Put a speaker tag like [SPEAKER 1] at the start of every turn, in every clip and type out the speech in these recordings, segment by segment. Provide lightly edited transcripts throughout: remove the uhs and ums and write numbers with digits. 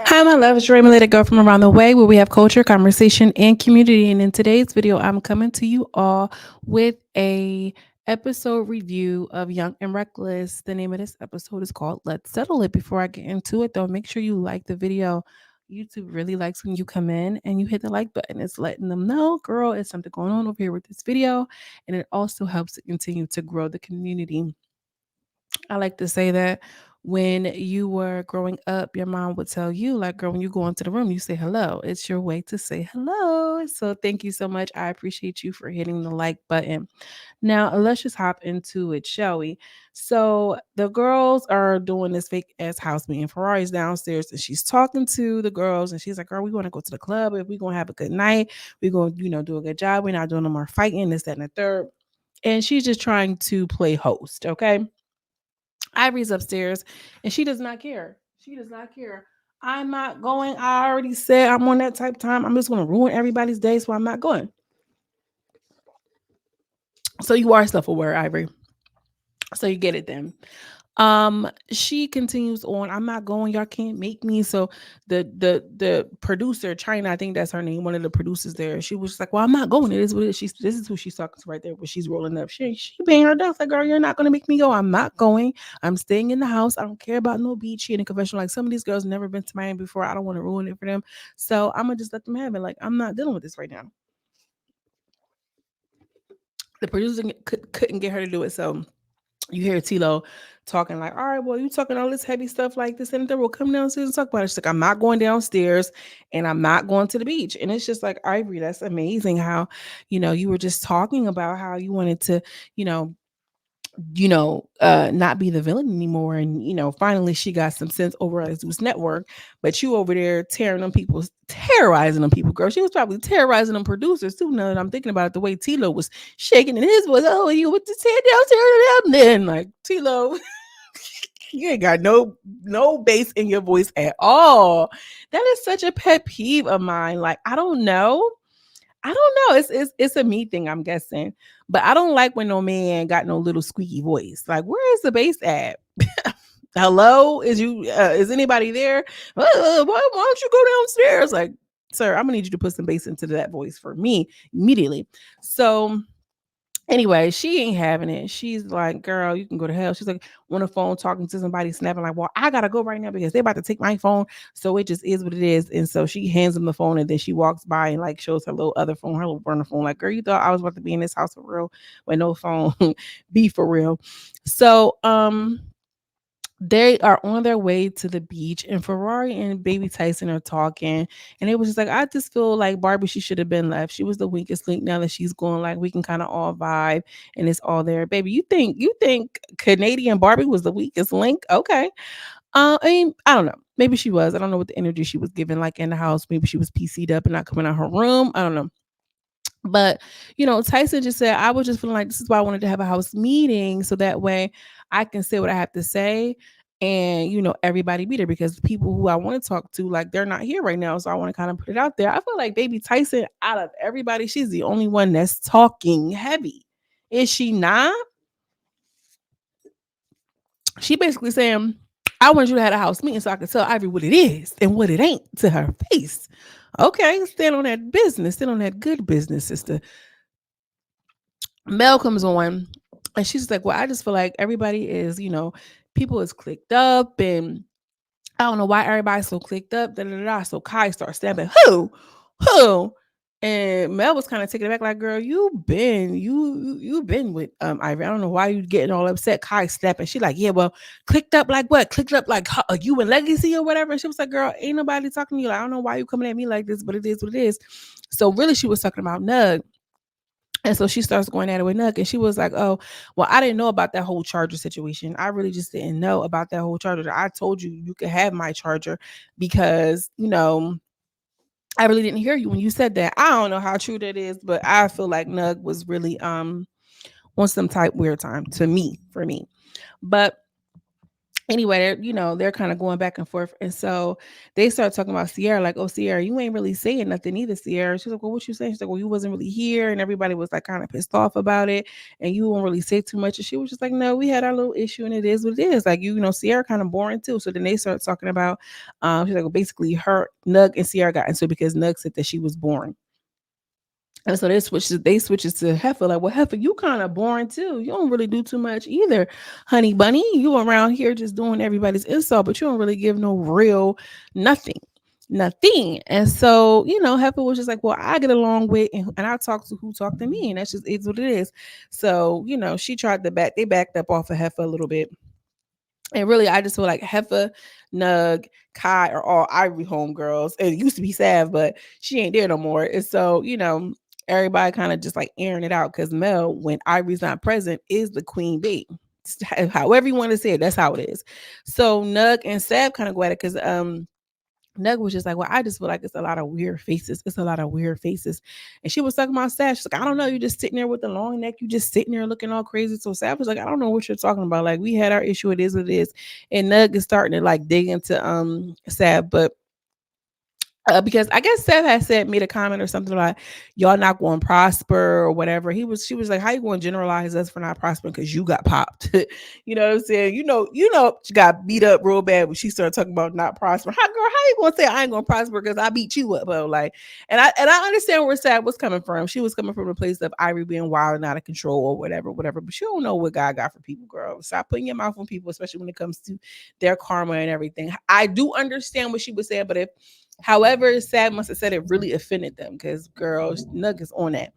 [SPEAKER 1] Hi, my love. It's Raymond, Little Girl from around the way, where we have culture, conversation, and community. And in today's video, I'm coming to you all with a episode review of Young and Reckless. The name of this episode is called Let's Settle It. Before I get into it, though, make sure you like the video. YouTube really likes when you come in and you hit the like button. It's letting them know, girl, it's something going on over here with this video. And it also helps to continue to grow the community. I like to say that when you were growing up, your mom would tell you, like, girl, when you go into the room, you say hello. It's your way to say hello. So thank you so much. I appreciate you for hitting the like button. Now, let's just hop into it, shall we? So the girls are doing this fake ass house meeting. Ferrari's downstairs and she's talking to the girls and she's like, girl, we want to go to the club. If we're going to have a good night, we're going to, do a good job. We're not doing no more fighting, this, that, and the third. And she's just trying to play host, okay? Ivory's upstairs and she does not care. She does not care. I'm not going. I already said I'm on that type of time. I'm just going to ruin everybody's day, so I'm not going. So you are self-aware, Ivory. So you get it then. She continues on. I'm not going. Y'all can't make me. So the producer, China, I think that's her name, one of the producers there. She was just like, well, I'm not going. It is what it is. This is who she's talking to right there, but she's rolling up. She paying her down. Like, girl, you're not gonna make me go. I'm not going. I'm staying in the house. I don't care about no beach. She in a confessional. Like some of these girls never been to Miami before. I don't want to ruin it for them. So I'm gonna just let them have it. Like, I'm not dealing with this right now. The producer couldn't get her to do it. So you hear Tilo talking like, all right, well, you talking all this heavy stuff like this and that. We'll come downstairs and talk about it. She's like, I'm not going downstairs and I'm not going to the beach. And it's just like, Ivory, that's amazing how, you were just talking about how you wanted to, you know, not be the villain anymore. And, finally she got some sense over at Zeus Network. But you over there terrorizing them people, girl. She was probably terrorizing them producers too. Now that I'm thinking about it, the way Tilo was shaking in his voice, oh, you with the tear down, then like Tilo, you ain't got no bass in your voice at all. That is such a pet peeve of mine. Like, I don't know. It's a me thing, I'm guessing. But I don't like when no man got no little squeaky voice. Like, where is the bass at? Hello? Is anybody there? Why don't you go downstairs? Like, sir, I'm gonna need you to put some bass into that voice for me immediately. So anyway, she ain't having it. She's like, girl, you can go to hell. She's like on the phone talking to somebody, snapping, like, well, I gotta go right now because they're about to take my phone. So it just is what it is. And so she hands him the phone and then she walks by and like shows her little other phone, her little burner phone. Like, girl, you thought I was about to be in this house for real with no phone. Be for real. So they are on their way to the beach and Ferrari and baby Tyson are talking and it was just like, I just feel like Barbie, she should have been left. She was the weakest link. Now that she's going, like, we can kind of all vibe and it's all there. Baby, you think Canadian Barbie was the weakest link? Okay. I mean, I don't know. Maybe she was. I don't know what the energy she was giving like in the house. Maybe she was PC'd up and not coming out her room. I don't know. But, Tyson just said, I was just feeling like this is why I wanted to have a house meeting. So that way I can say what I have to say and, everybody be there because the people who I want to talk to, like, they're not here right now. So I want to kind of put it out there. I feel like baby Tyson, out of everybody, she's the only one that's talking heavy. Is she not? She basically saying, I want you to have a house meeting so I can tell Ivory what it is and what it ain't to her face. Okay, stand on that business, stand on that good business, sister. Mel comes on and she's like, well, I just feel like everybody is, people is clicked up and I don't know why everybody's so clicked up. Da, da, da, da. So Kai starts stabbing, who? And Mel was kind of taken aback, like, girl, you been with Ivory. I don't know why you getting all upset. Kai snapping. She like, yeah, well, clicked up like what? Clicked up like you and Legacy or whatever. And she was like, girl, ain't nobody talking to you. Like, I don't know why you coming at me like this, but it is what it is. So really she was talking about Nug. And so she starts going at it with Nuck, and she was like, "Oh, well, I didn't know about that whole charger situation. I really just didn't know about that whole charger. I told you you could have my charger because, I really didn't hear you when you said that. I don't know how true that is, but I feel like Nug was really on some type weird time to me, for me. But anyway, they're kind of going back and forth. And so they start talking about Sierra, like, oh, Sierra, you ain't really saying nothing either, Sierra. She's like, well, what you saying? She's like, well, you wasn't really here. And everybody was like kind of pissed off about it. And you won't really say too much. And she was just like, no, we had our little issue and it is what it is. Like, Sierra kind of boring too. So then they start talking about, she's like, well, basically her, Nug and Sierra got into it because Nug said that she was boring. And so they switches to Heifer, like, well, Heifer, you kind of boring too. You don't really do too much either, honey bunny. You around here just doing everybody's insult, but you don't really give no real nothing. Nothing. And so, Heifer was just like, well, I get along with and I talk to who talk to me. And that's just is what it is. So, she tried they backed up off of Heifer a little bit. And really, I just feel like Heifer, Nug, Kai are all Ivory homegirls. It used to be Sav, but she ain't there no more. And so, everybody kind of just like airing it out because Mel, when Ivory's not present, is the queen bee. However you want to say it, that's how it is. So Nug and Sav kind of go at it because Nug was just like, well, I just feel like it's a lot of weird faces. It's a lot of weird faces. And she was talking about Sav. She's like, I don't know. You just sitting there with the long neck. You just sitting there looking all crazy. So Sav was like, I don't know what you're talking about. Like, we had our issue. It is what it is. And Nug is starting to like dig into Sav. But because I guess Seth had made a comment or something like y'all not going to prosper or whatever. She was like, how you going to generalize us for not prospering because you got popped? You know what I'm saying? She got beat up real bad when she started talking about not prospering. How you gonna say I ain't gonna prosper because I beat you up? Bro? Like, and I understand where Sad was coming from. She was coming from a place of Ivory being wild and out of control or whatever. But she don't know what God got for people, girl. Stop putting your mouth on people, especially when it comes to their karma and everything. I do understand what she was saying, but however, Sad must have said it really offended them because girls, Nuggets on that.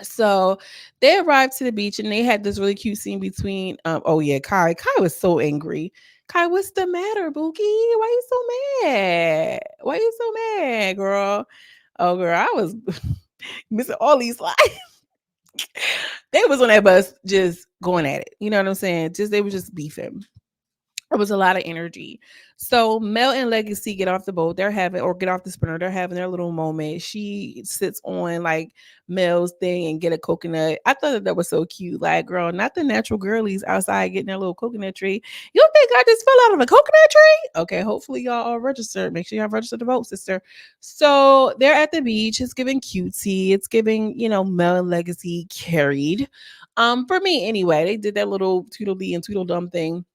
[SPEAKER 1] So they arrived to the beach and they had this really cute scene between Kai. Kai was so angry. Kai, what's the matter, Bookie? Why you so mad? Why you so mad, girl? Oh, girl, I was missing all these lines. They was on that bus just going at it. You know what I'm saying? They were just beefing. It was a lot of energy. So Mel and Legacy get off the boat. Get off the sprinter. They're having their little moment. She sits on like Mel's thing and get a coconut. I thought that was so cute. Like, girl, not the natural girlies outside getting their little coconut tree. You think I just fell out of a coconut tree? Okay, hopefully y'all are registered. Make sure y'all registered to vote, sister. So they're at the beach. It's giving cutesy. It's giving, Mel and Legacy carried. For me anyway, they did that little Tweedledee and Tweedledum thing.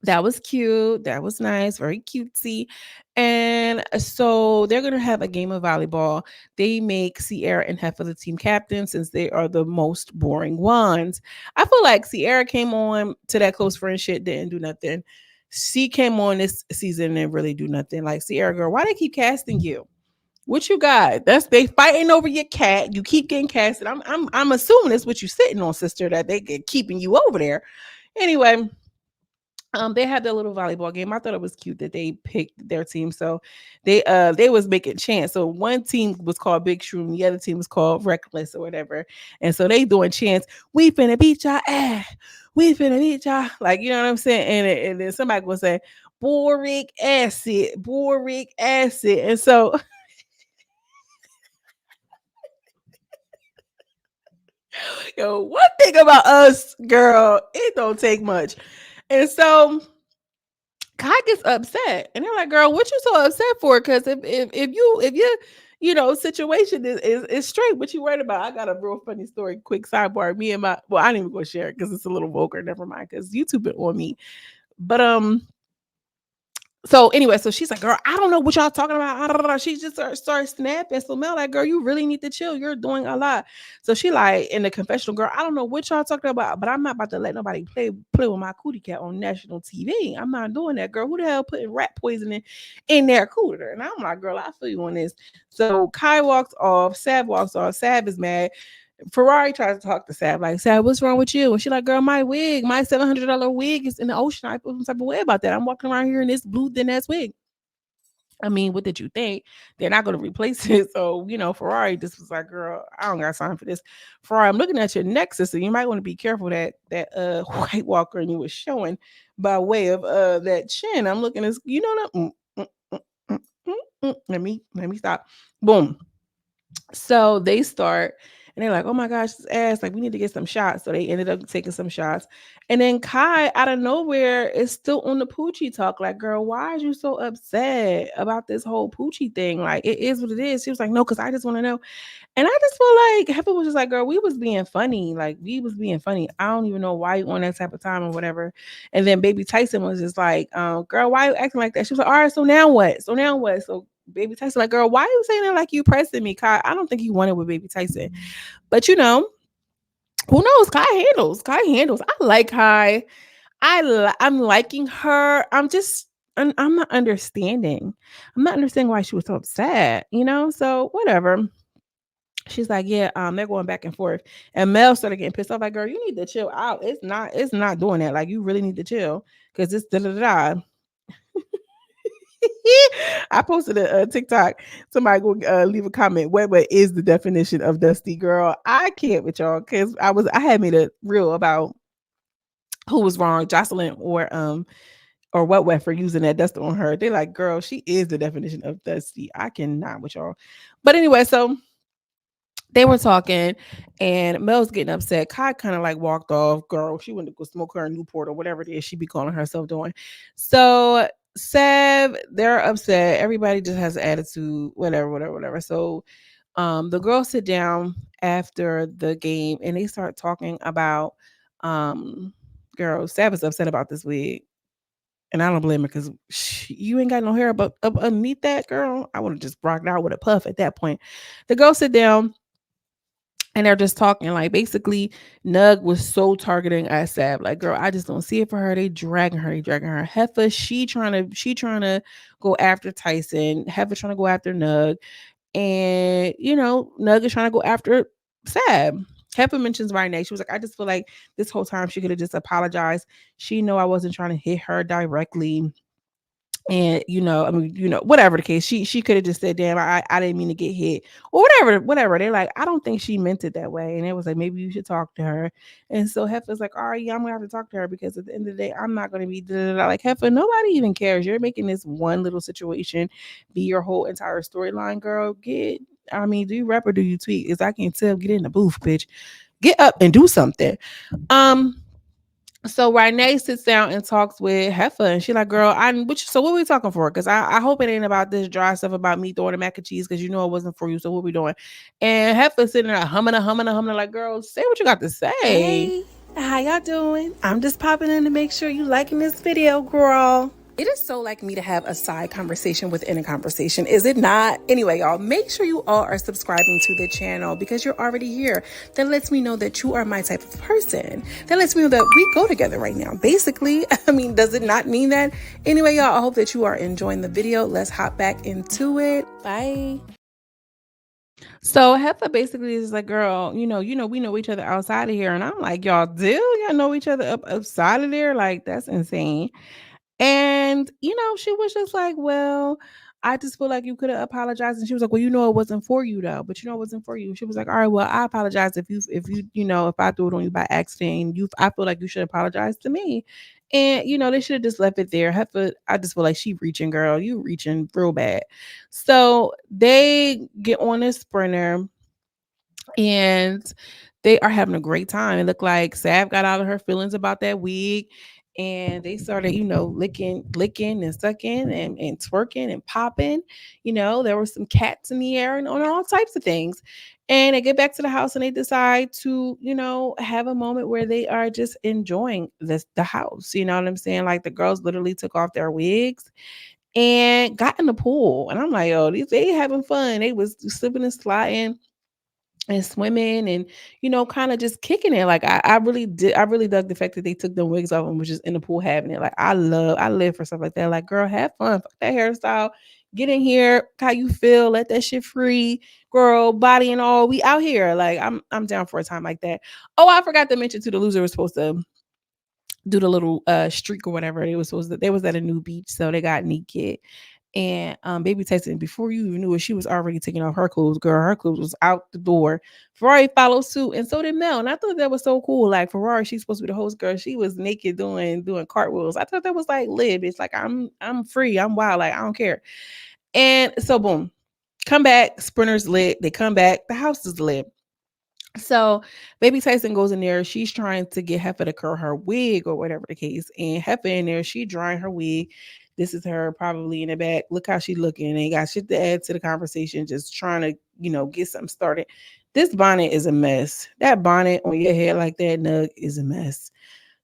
[SPEAKER 1] That was cute. That was nice. Very cutesy. And so they're going to have a game of volleyball. They make Sierra and Heifer the team captain since they are the most boring ones. I feel like Sierra came on to that close friend shit, didn't do nothing. She came on this season and really do nothing. Like, Sierra, girl, why they keep casting you? What you got? They fighting over your cat. You keep getting casted. I'm assuming it's what you sitting on, sister, that they get keeping you over there. Anyway, they had their little volleyball game. I thought it was cute that they picked their team. So they was making chants. So one team was called Big Shroom, the other team was called Reckless or whatever. And so they doing chants, we finna beat y'all ass. We finna beat y'all. Like, you know what I'm saying? And then somebody gonna say, boric acid, boric acid. And so yo, one thing about us, girl, it don't take much. And so Kai gets upset, and they're like, "Girl, what you so upset for? Because if your situation is straight, what you worried about?" I got a real funny story. Quick sidebar: me and I didn't even go share it because it's a little vulgar. Never mind, because YouTube been on me. But so anyway, so she's like, girl, I don't know what y'all talking about. She just started snapping. So Mel like, girl, you really need to chill. You're doing a lot. So she like in the confessional, girl, I don't know what y'all talking about, but I'm not about to let nobody play with my cootie cat on national TV. I'm not doing that, girl. Who the hell putting rat poisoning in their cooter? And I'm like, girl, I feel you on this. So Kai walks off. Sav walks off. Sav is mad. Ferrari tries to talk to Sav, like, Sav, what's wrong with you? And she's like, girl, my $700 wig is in the ocean. I feel some type of way about that. I'm walking around here in this blue thin ass wig. I mean, what did you think? They're not going to replace it. So, Ferrari just was like, girl, I don't got time for this. Ferrari, I'm looking at your neck, sister. You might want to be careful that White Walker and you was showing by way of that chin. I'm looking at, let me stop. Boom. So they start And they're like, oh my gosh, this ass, like we need to get some shots. So they ended up taking some shots. And then Kai out of nowhere is still on the Poochie talk. Like, girl, why are you so upset about this whole Poochie thing? Like, it is what it is. She was like, no, because I just want to know. And I just feel like Heifer was just like, girl, we was being funny. Like, we was being funny. I don't even know why you on that type of time or whatever. And then baby Tyson was just like, girl, why you acting like that? She was like, all right, so now what? So now what? So baby Tyson, like, girl, why are you saying that like you pressing me? Kai, I don't think he wanted with baby Tyson. But who knows? Kai handles. Kai handles. I like Kai. I'm liking her. I'm not understanding. I'm not understanding why she was so upset, So whatever. She's like, yeah, they're going back and forth. And Mel started getting pissed off, like, girl, you need to chill out. It's not doing that. Like, you really need to chill. Cause it's da da da. I posted a TikTok. Somebody go leave a comment. What is the definition of dusty girl? I can't with y'all because I had made a reel about who was wrong, Joseline or what for using that dust on her. They're like, girl, she is the definition of dusty. I cannot with y'all. But anyway, so they were talking and Mel's getting upset. Kai kind of like walked off. Girl, she went to go smoke her in Newport or whatever it is she be calling herself doing. So Seb, they're upset. Everybody just has an attitude, whatever. So the girls sit down after the game and they start talking about girl, Seb is upset about this wig. And I don't blame her because you ain't got no hair up underneath that, girl. I would have just rocked out with a puff at that point. The girls sit down and they're just talking like basically Nug was so targeting ASAP. Like, girl, I just don't see it for her. They dragging her. Heifer, she trying to go after Tyson. Heifer trying to go after Nug. And Nug is trying to go after Sab. Heifer mentions RYNAE. She was like, I just feel like this whole time she could have just apologized. She know I wasn't trying to hit her directly. And whatever the case, she could have just said, damn, I didn't mean to get hit or whatever. They're like, I don't think she meant it that way. And it was like, maybe you should talk to her. And so Heifer's like, all right, yeah, I'm gonna have to talk to her because at the end of the day, I'm not gonna be like, Heifer, nobody even cares. You're making this one little situation be your whole entire storyline, girl. Do you rap or do you tweet? Because I can't tell. Get in the booth, bitch. Get up and do something. So RYNAE sits down and talks with Heifer, and she like, girl, so what are we talking for? Because I hope it ain't about this dry stuff about me throwing the mac and cheese, because it wasn't for you. So what we doing? And Heifer sitting there humming, like, girl, say what you got to say. Hey, how y'all doing? I'm just popping in to make sure you liking this video, girl. It is so like me to have a side conversation within a conversation, is it not? Anyway, y'all, make sure you all are subscribing to the channel because you're already here. That lets me know that you are my type of person. That lets me know that we go together right now. Basically, does it not mean that? Anyway, y'all, I hope that you are enjoying the video. Let's hop back into it. Bye. So Heifer basically is like, girl, we know each other outside of here. And I'm like, y'all do? Y'all know each other outside of there? Like, that's insane. And, she was just like, well, I just feel like you could have apologized. And she was like, well, it wasn't for you though. But it wasn't for you. She was like, all right, well, I apologize if I threw it on you by accident. I feel like you should apologize to me. And, they should have just left it there. I just feel like she reaching, girl. You reaching real bad. So they get on a sprinter and they are having a great time. It looked like Sav got out of her feelings about that wig, and they started, licking and sucking and twerking and popping. There were some cats in the air and on all types of things. And they get back to the house and they decide to, have a moment where they are just enjoying the house. You know what I'm saying? Like, the girls literally took off their wigs and got in the pool. And I'm like, oh, they having fun. They was slipping and sliding and swimming and kind of just kicking it. Like, I really dug the fact that they took the wigs off and was just in the pool having it. Like, I live for stuff like that. Like, girl, have fun. Fuck that hairstyle. Get in here, how you feel, let that shit free, girl, body and all. We out here. Like, I'm down for a time like that. Oh, I forgot to mention too, the loser was supposed to do the little streak or whatever. They was at a new beach, so they got naked. And baby Tyson, before you even knew it, she was already taking off her clothes. Girl, her clothes was out the door. Ferrari followed suit, and so did Mel. And I thought that was so cool. Like, Ferrari, she's supposed to be the host girl. She was naked doing cartwheels. I thought that was like lit. It's like, I'm free. I'm wild. Like, I don't care. And so boom, come back. Sprinters lit. They come back. The house is lit. So baby Tyson goes in there. She's trying to get Heifer to curl her wig or whatever the case. And Heifer in there, she drying her wig. This is her probably in the back. Look how she looking. Ain't got shit to add to the conversation. Just trying to, get something started. This bonnet is a mess. That bonnet on your head like that, Nug, is a mess.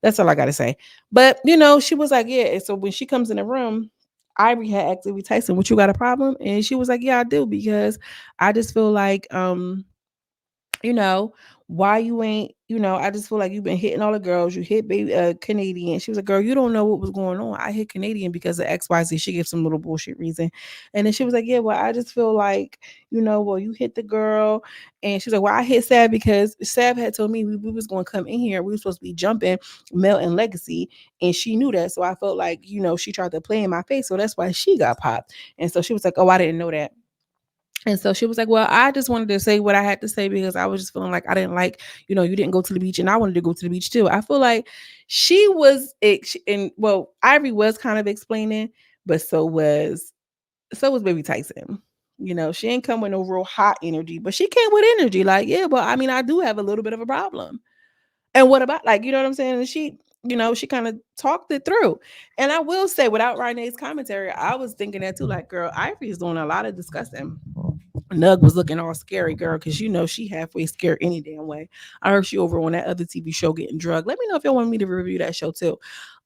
[SPEAKER 1] That's all I gotta say. But she was like, yeah. And so when she comes in the room, Ivory had asked Baby Tyson, "What, you got a problem?" And she was like, "Yeah, I do, because I just feel like you know, why you ain't, I just feel like you've been hitting all the girls. You hit baby Canadian." She was like, "Girl, you don't know what was going on. I hit Canadian because of XYZ." She gave some little bullshit reason. And then she was like, "Yeah, well, I just feel like, well, you hit the girl." And she was like, "Well, I hit Sab because Sab had told me we was going to come in here. We were supposed to be jumping Mel and Legacy. And she knew that. So I felt like, she tried to play in my face. So that's why she got popped." And so she was like, "Oh, I didn't know that." And so she was like, "Well, I just wanted to say what I had to say because I was just feeling like I didn't like, you didn't go to the beach and I wanted to go to the beach too." I feel like she was, and well, Ivory was kind of explaining, but so was Baby Tyson. She ain't come with no real hot energy, but she came with energy. Like, yeah, well, I mean, I do have a little bit of a problem. And what about, like, you know what I'm saying? And she kind of talked it through. And I will say, without RYNAE's commentary, I was thinking that too. Like, girl, Ivory is doing a lot of discussing. Nug was looking all scary, girl, because she halfway scared any damn way. I heard she over on that other TV show getting drugged. Let me know if y'all want me to review that show too.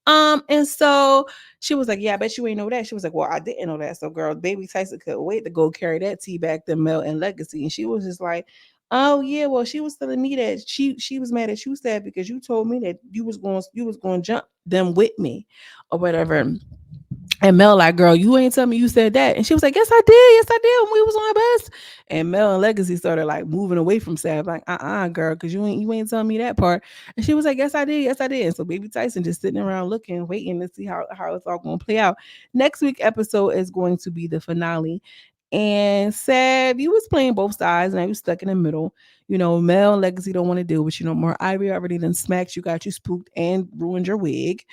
[SPEAKER 1] And so she was like, "Yeah, I bet you ain't know that." She was like, "Well, I didn't know that." So, girl, Baby Tyson couldn't wait to go carry that tea back to Mel and Legacy. And she was just like, "Oh yeah, well, she was telling me that she was mad at you, said, because you told me that you was going to jump them with me or whatever." And Mel like, "Girl, you ain't tell me you said that." And she was like, "Yes, I did. Yes, I did when we was on our bus." And Mel and Legacy started like moving away from Sav, like, girl, because you ain't telling me that part." And she was like, "Yes, I did. Yes, I did." And so Baby Tyson just sitting around looking, waiting to see how it's all going to play out. Next week episode is going to be the finale. And Sav, you was playing both sides and I was stuck in the middle. Mel and Legacy don't want to deal with you no more. Ivy already done smacked you, got you spooked, and ruined your wig.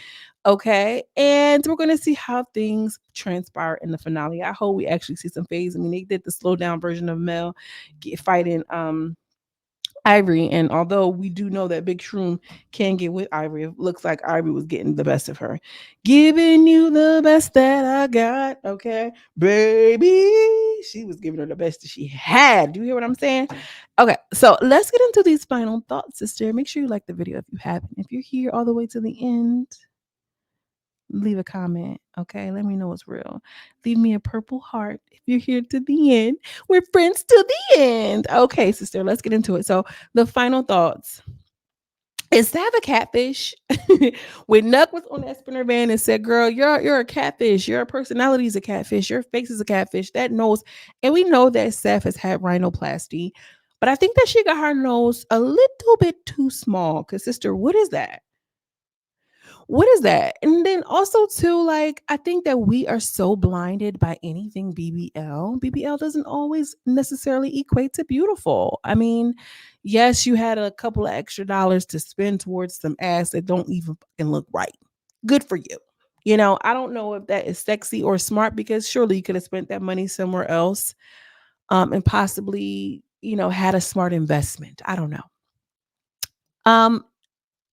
[SPEAKER 1] Okay. And we're gonna see how things transpire in the finale. I hope we actually see some phase. I mean, they did the slow down version of Mel fighting Ivory. And although we do know that Big Shroom can get with Ivory, it looks like Ivory was getting the best of her. Giving you the best that I got. Okay. Baby. She was giving her the best that she had. Do you hear what I'm saying? Okay. So let's get into these final thoughts, sister. Make sure you like the video if you haven't. If you're here all the way to the end, leave a comment. Okay. Let me know it's real. Leave me a purple heart if you're here to the end. We're friends to the end. Okay, sister, let's get into it. So, the final thoughts. Is that a catfish? When Nuck was on that spinner van and said, "Girl, you're a catfish. Your personality is a catfish. Your face is a catfish." That nose, and we know that Seth has had rhinoplasty, but I think that she got her nose a little bit too small. Cause sister, what is that? What is that? And then also too, like, I think that we are so blinded by anything BBL. BBL doesn't always necessarily equate to beautiful. I mean, yes, you had a couple of extra dollars to spend towards some ass that don't even fucking look right. Good for you. I don't know if that is sexy or smart, because surely you could have spent that money somewhere else, and possibly, had a smart investment. I don't know. Um,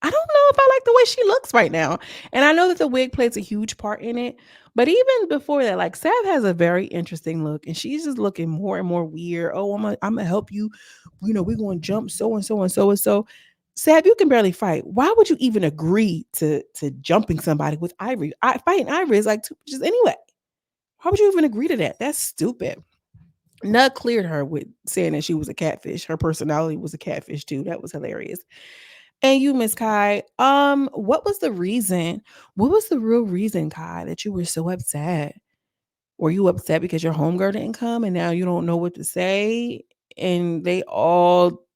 [SPEAKER 1] I don't know if I like the way she looks right now. And I know that the wig plays a huge part in it. But even before that, like, Sav has a very interesting look, and she's just looking more and more weird. "Oh, I'm gonna help you. We're gonna jump so and so and so and so." Sav, you can barely fight. Why would you even agree to jumping somebody with Ivory? Fighting Ivory is like two just anyway. Why would you even agree to that? That's stupid. Nut cleared her with saying that she was a catfish. Her personality was a catfish too. That was hilarious. And you, Miss Kai, what was the reason? What was the real reason, Kai, that you were so upset? Were you upset because your homegirl didn't come and now you don't know what to say? And they all,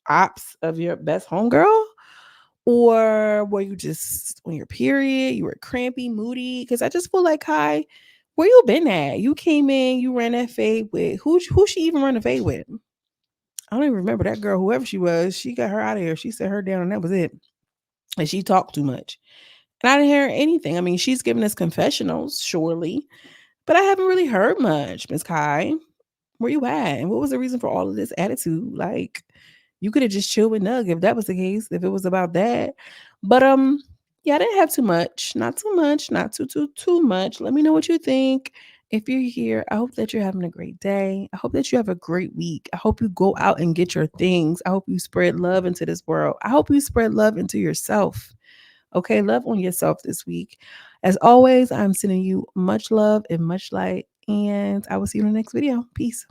[SPEAKER 1] ops of your best homegirl? Or were you just on your period? You were crampy, moody? Because I just feel like, Kai, where you been at? You came in, you ran that fade with who she even run the fade with? I don't even remember that girl, whoever she was. She got her out of here. She set her down, and that was it. And she talked too much. And I didn't hear anything. I mean, she's giving us confessionals, surely, but I haven't really heard much, Miss Kai. Where you at? And what was the reason for all of this attitude? Like, You could have just chilled with Nug if that was the case, if it was about that. But yeah, I didn't have too much. Not too much, not too much. Let me know what you think. If you're here, I hope that you're having a great day. I hope that you have a great week. I hope you go out and get your things. I hope you spread love into this world. I hope you spread love into yourself. Okay, love on yourself this week. As always, I'm sending you much love and much light, and I will see you in the next video. Peace.